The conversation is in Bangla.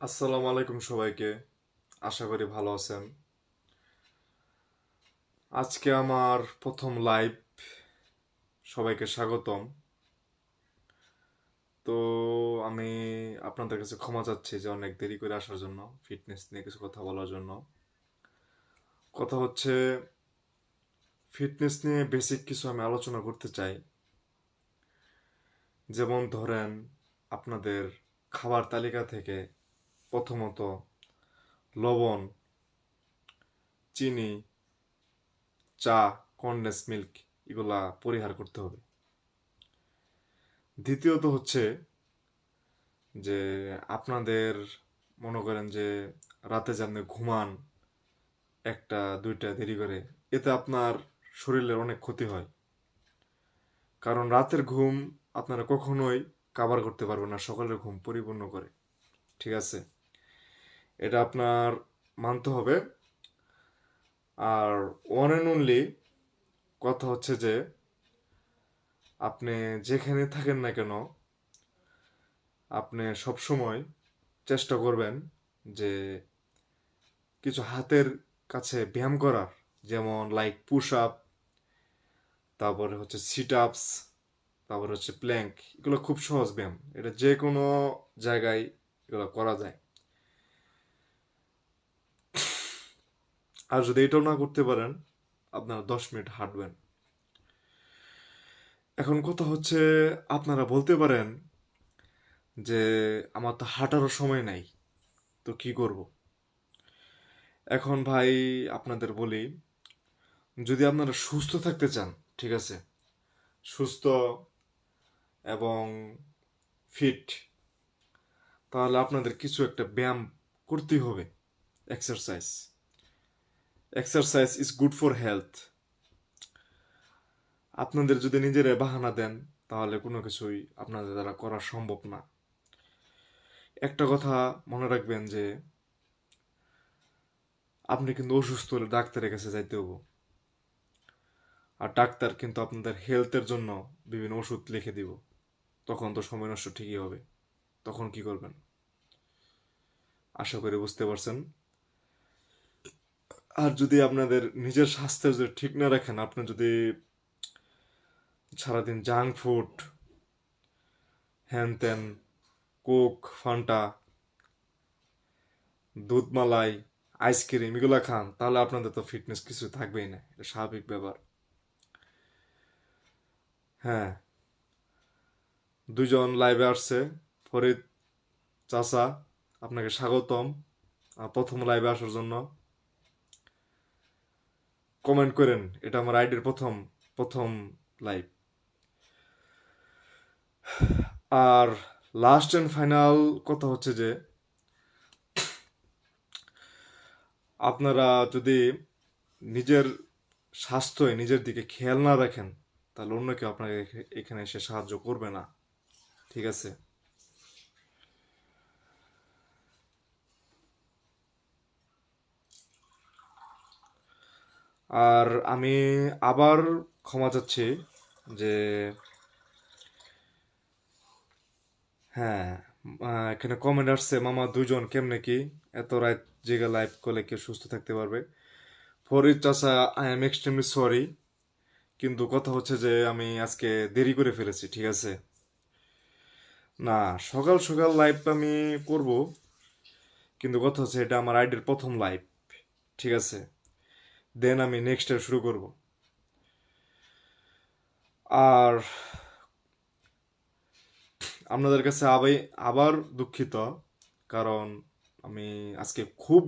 আসসালামু আলাইকুম সবাইকে। আশা করি ভালো আছেন। আজকে আমার প্রথম লাইভ। সবাইকে স্বাগতম। তো আমি আপনাদের কাছে ক্ষমা চাচ্ছি যে অনেক দেরি করে আসার জন্য, ফিটনেস নিয়ে কিছু কথা বলার জন্য। কথা হচ্ছে, ফিটনেস নিয়ে বেসিক কিছু আমি আলোচনা করতে চাই। যেমন ধরেন, আপনাদের খাবার তালিকা থেকে প্রথমত লবণ, চিনি, চা, কনডেন্স মিল্ক এগুলা পরিহার করতে হবে। দ্বিতীয়ত হচ্ছে যে আপনাদের মনে করেন যে রাতে যে আপনি ঘুমান একটা দুইটা দেরি করে, এতে আপনার শরীরের অনেক ক্ষতি হয়। কারণ রাতের ঘুম আপনারা কখনোই কাভার করতে পারবেন না সকালের ঘুম পরিপূর্ণ করে। ঠিক আছে, এটা আপনার মানতে হবে। আর ওয়ান অ্যান্ড অনলি কথা হচ্ছে যে আপনি যেখানে থাকেন না কেন, আপনি সবসময় চেষ্টা করবেন যে কিছু হাতের কাছে ব্যায়াম করার, যেমন লাইক পুশ আপ, তারপরে হচ্ছে সিট আপস, তারপরে হচ্ছে প্ল্যাঙ্ক। এগুলো খুব সহজ ব্যায়াম, এটা যে কোনো জায়গায় এগুলো করা যায়। আর যদি এটাও না করতে পারেন, আপনারা 10 মিনিট হাঁটবেন। এখন কথা হচ্ছে, আপনারা বলতে পারেন যে আমার তো হাঁটারও সময় নাই, তো কি করব? এখন ভাই আপনাদের বলি, যদি আপনারা সুস্থ থাকতে চান, ঠিক আছে, সুস্থ এবং ফিট, তাহলে আপনাদের কিছু একটা ব্যায়াম করতেই হবে। Exercise exercise is good for health. আপনাদের যদি নিজেরা বাহানা দেন, তাহলে কোনো কিছুই আপনাদের দ্বারা করা সম্ভব না। একটা কথা মনে রাখবেন যে আপনি কিন্তু অসুস্থ হলে ডাক্তারের কাছে যাইতে হবো। আর ডাক্তার কিন্তু আপনাদের হেলথের জন্য বিভিন্ন ওষুধ লিখে দিব। তখন তো সময় নষ্ট ঠিকই হবে। তখন কি করবেন? আশা করি বুঝতে পারছেন। আর যদি আপনাদের নিজের স্বাস্থ্যের যদি ঠিক না রাখেন, আপনি যদি সারাদিন জাঙ্ক ফুড, হ্যান ত্যান, কোক, ফান্টা, দুধ মালাই, আইসক্রিম এগুলো খান, তাহলে আপনাদের তো ফিটনেস কিছু থাকবেই না। এটা স্বাভাবিক ব্যাপার। হ্যাঁ, দুজন লাইভে আসছে। ফরিদ চাচা, আপনাকে স্বাগতম প্রথম লাইভে আসার জন্য। কমেন্ট করেন, এটা আমার আইডির প্রথম প্রথম লাইভ। আর লাস্ট এন্ড ফাইনাল কথা হচ্ছে যে আপনারা যদি নিজের স্বাস্থ্যে নিজের দিকে খেয়াল না রাখেন, তাহলে অন্য কেউ আপনাকে এখানে এসে সাহায্য করবে না। ঠিক আছে? আর আমি আবার ক্ষমা চাচ্ছি যে হ্যাঁ, এখানে কমেন্ট আসছে, মামা দুইজন কেমনে কি এত রাত জেগে লাইভ করলে কেউ সুস্থ থাকতে পারবে? ফরিদ চাচা, আই এম এক্সট্রিমলি সরি, কিন্তু কথা হচ্ছে যে আমি আজকে দেরি করে ফেলেছি। ঠিক আছে? না, সকাল সকাল লাইভ আমি করব, কিন্তু কথা হচ্ছে এটা আমার আইডির প্রথম লাইভ। ঠিক আছে? দেন আমি নেক্সট শুরু করব। আর আপনাদের কাছে আবার দুঃখিত, কারণ আমি আজকে খুব